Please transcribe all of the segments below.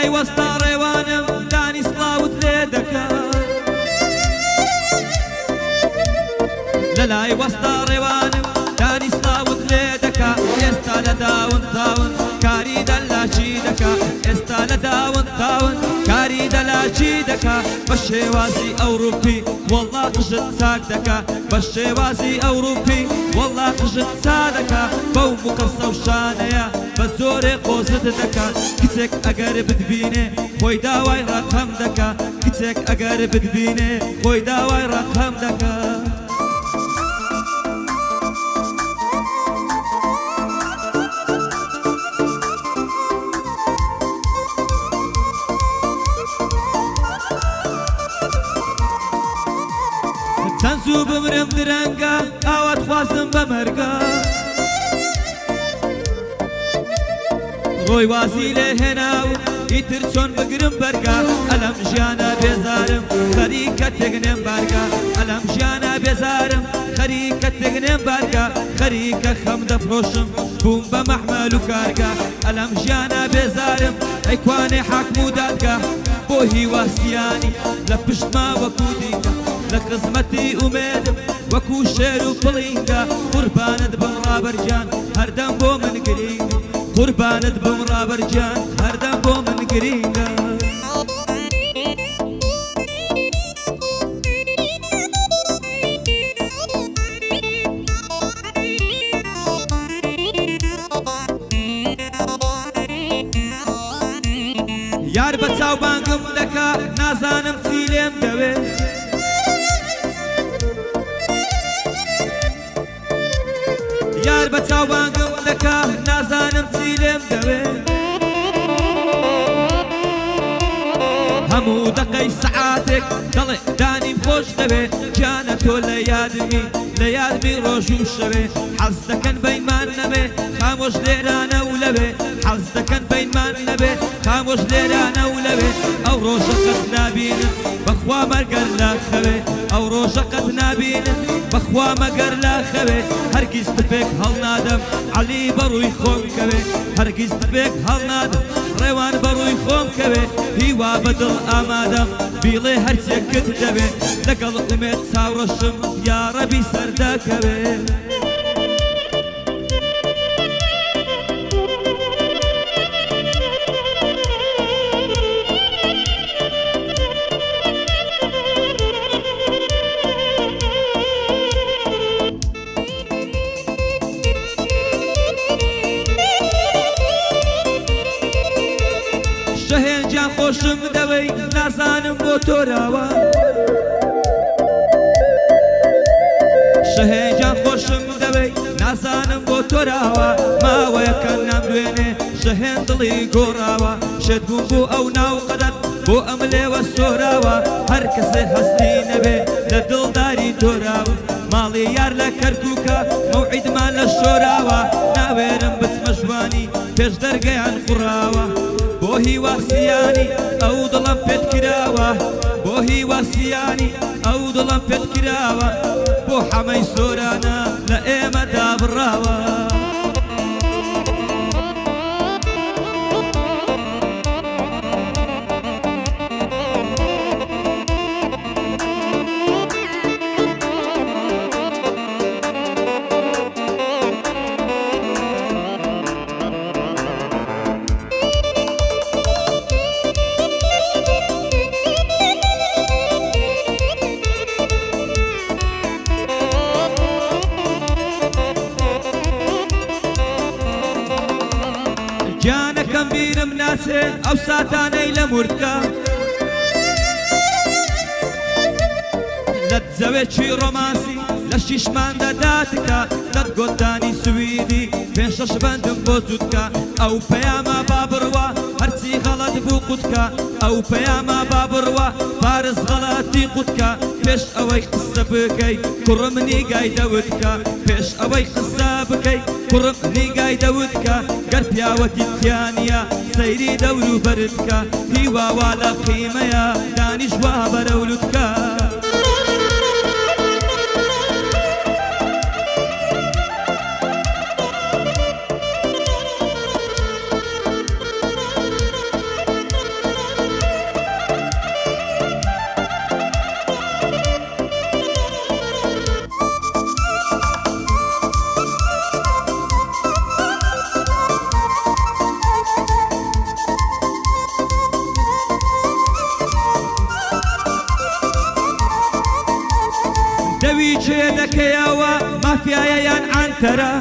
لەلای وەستا ڕێوانم دانی سڵاوت لێ دەکا لەلای وەستا ڕێوانم دانی سڵاوت لێ دەکا ئێستا لە داون تاون کاری دەلاچی دەکا ئێستا لە داون تاون کاری دەلاچی دەکا بە شێوازی ئەوروپی وەڵڵا قژت چاک دەکا بە شێوازی ئەوروپی وەڵڵا قژت چا دەکا بەو مقەسە و شانەیە بە زۆرێ قۆزت دەکا کچێک ئەگەر بتبینێ خۆی داوای ڕەقەم دەکا کچێک ئەگەر بتبینێ خۆی داوای ڕەقەم دەکا چەند زوو بمرم درەنگە ئاوات خوازم بە مەرگە ڕۆی وازی لێ هێناو ئیتر چۆن بگرم بەرگە ئەلەم ژیانە بێزارم خەریکە تێگنێم بارگە ئەلەم ژیانە بێزارم خەریکە تێگنێم بارگە خەریکە خەم دەفرۆشم بووم بە مەحمەل و کارگە ئەلەم ژیانە بێزارم ئەیکوانێ حاکم و دادگە بۆ هیواسیانی لە پشتما وەکو دیکە لە قزمەتی ئومێدم وەکو شێر و پڵینگە قوربانت بم ڕابەرجان هەردەم بۆ من گرینگە قوربانت بم ڕابەرجان هەردەم بۆ من گرینگە یار بە چاوبانگم دەکا نازانم چی لێم دەوێت یار بە چاوبانگم دەکا نازانم چی لێم دەوێت هەموو دەقەی سەعاتێک دەڵێ دانیم خۆش دەوێت گیانە تۆ لە یادمی ڕۆژ و شەوێ حەز دەکەن بەیمان نەبێ خامۆش لێرانە و لەوێ حەز دەکەن بەیمان نەبێ خامۆش لێرانە و لەوێ ئەو ڕۆژە قەت نابینن بەخوا مەرگەر لا خەوێ ئەو ڕۆژە قەت نابینن بەخوا مەگەر لا خەوێ هەرگیز تپێک هەڵنادەم عەلی بەڕووی خۆم کەوێ هەرگیز تپێک هەڵنادەم ڕێوان بەڕووی خۆم کەوێ هیوا بەدڵ ئامادەم بیڵێ هەرچێکت دەبێ لەگەڵ ئومێد چاوڕەشم یا ڕەبی سەردەکەوێ شەهێنجان خۆشم دەوەی نازانم بۆ تۆراوە شەهێنجان خۆشم دەوەی نازانم بۆ تۆراوە ماوەیەکە نامدوێنێ شەهێن دڵی گۆڕاوە شێت بووم بۆ ئەو ناو قەدەر بۆ ئەم لێوە سۆراوە هەر کەسێ هەستی نەبێ لە دڵداری تۆراوە ماڵی یار لە کەرکووکە مەوعیدمان لە شۆراوە ناوێرم بچمە ژوانی پێش دەرگەیان قوڕاوە بۆ هیواسیانی ئەو دڵم پێت کراوە بۆ هیواسیانی ئەو دڵم پێت کراوە بۆ حەمەی سۆرانە لە ئێمەدا بڕاوە گیانەکەم بیرم ناچێ ئەو ساتانەی لە موردکە لە جەوێکی ڕۆمانسی لە شیشماندا داتکە لە گۆدانی سویدی پێنج شەش بەندم بۆ جووتکە ئەو پەیامە با بڕوە هەرچی غەڵەت بوو قوتکە ئەو پەیامە با بڕوە پارس غەڵەتی قوتکە پێش ئەوەی قسە بکەی کوڕم نیگای دەوتکە پێش ئەوەی قسە بکەی کوڕم نیگای دەوتکە گەر پیاوەتی تیانە سەیری دەور و بەردکە هیواوا لە قیمەیە دانیشوا بەرەولوتکە دەکەیەوە مافیایە یان عنتەرە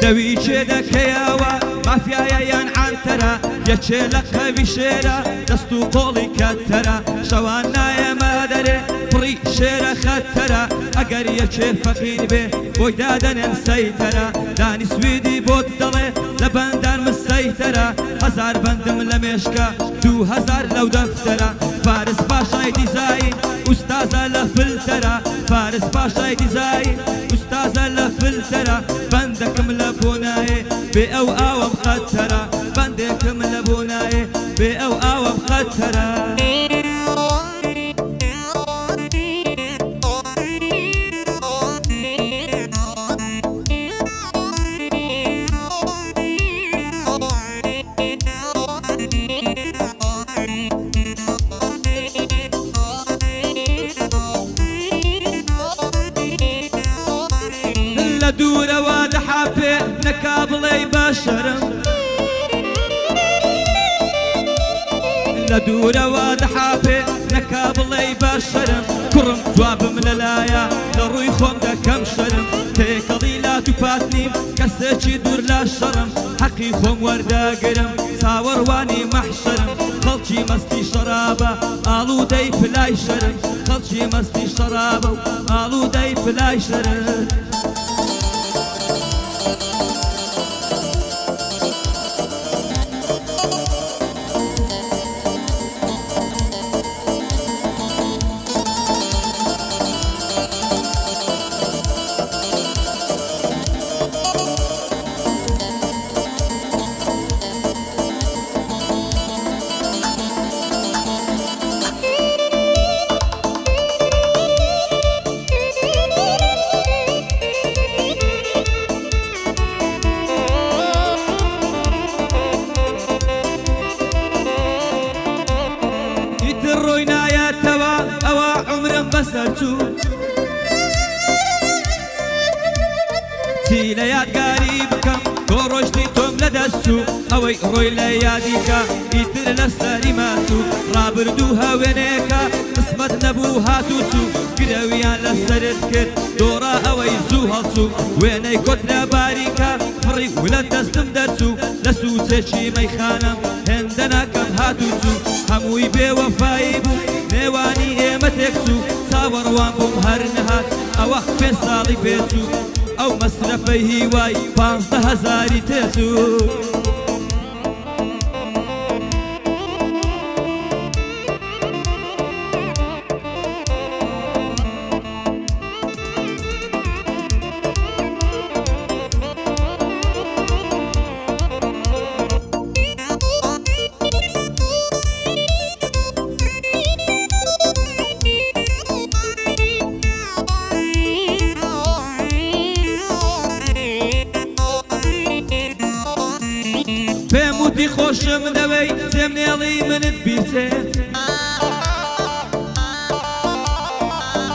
دەوی چێ دەکەیەوە مافیایە یان عنتەرە یەکێ لە قەوی شێرە دەست و قۆڵی کەتەرە شەوان نایەمە دەرێ پڕی شێرە خەتەرە ئەگەر یەکێ فەقیر بێ بۆی دادەنێن سەیتەرە دانی سویدی بۆت دەڵێ لە بەندان من سەیتەرە هەزار بەندم لە مێشکە 2000 لەو دەفتەرە فارس پاشای دیزاین ئوستازە لە فلتەرە فارس پاشای دیزاین ئوستازە لە فلتەرە بەندەکەم لە بۆ نایێ بێ ئەو ئاوەم خەتەرە بەندێکم لە بۆ نایێ بێ ئەو ئاوەم خەتەرە لە دوورەوە دەحاپێ نەکا بڵێ بەشەرم لە دوورەوە دەحاپێ نەکا بڵێ بەشەرم کوڕم جوابم لەلایە لە ڕووی خۆم دەکەم شەرم تێکەڵی لات و پات نیم کەسێکی دوور لە شەڕم حەقی خۆم وەردەگرم چاوەڕوانی مەحشەرم خەڵکی مەستی شەرابە ئاڵوودەی پلای شەرم خەڵکی مەستی شەرابە و ئاڵوودەی پلای شەرم ڕۆی نایەتەوە ئەوە عومرم بەسەر چوو چی لە یادگاری بکەم تۆ ڕۆژتی تۆم لە دەستچوو ئەوەی ڕۆی لە یادیکە ئیتر لە سەری ماچوو ڕابردوو هاوێنەیەکە قسمەت نەبوو هاتوو چوو گرەویان لەسەرت کرد دۆڕا ئەوەی زوو هەڵچوو وێنەی کۆت لە باریکە پڕی و لە دەستم دەرچوو لە سووچێکی مەیخانەم هێندە ناکەم هاتوو چوو هەمووی بێوەفایی بوو نێوانی ئێمە تێکچوو چاوەڕوان بووم هەر نەهات ئەوە 5 ساڵی پێچوو ئەو مەسرەفەی هیوای 15,000 تێچوو پێم وتی خۆشم دەوەی جێم نێڵی منت بیرچێت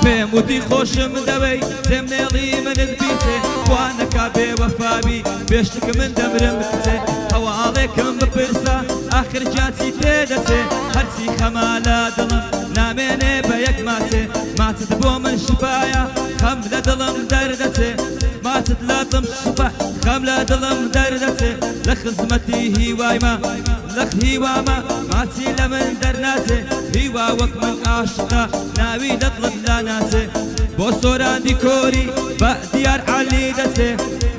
پێم وتی خۆشم دەوەی جێم نێڵی منت بیرچێت خوانەکە بێوەفابی بێشتکە من دەمرم بچێت هەواڵێکم بپرسە ئاخر جاچی تێدەچێ هەرچی خەما لە دڵم نامێنێ بە یەک ماچێ ماچت بۆ من شفایە خەم لە دڵم دەردەچێ ماچت لە دڵم شفا خەم لە دڵم دەردەچێ لە خزمەتی هیوایمە لە هیوامە ماچی لە من دەرناچێ هیوا وەک من عاشقە ناوی لە دڵت لا ناچێ بۆ سۆراندی کۆری بە دیار عەلی دەچێ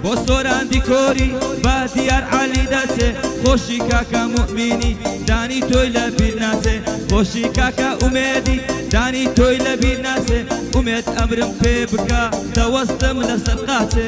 بۆ سۆراندی کۆری بە دیار عەلی دەچێ خۆشی کاکە مومینی دانی تۆی لە بیر ناچێ خۆشی کاکە ئومێدی دانی تۆی لە بیر ناچێ ئومێد ئەمرم پێ بکە دەوەستم لەسەر قاچێ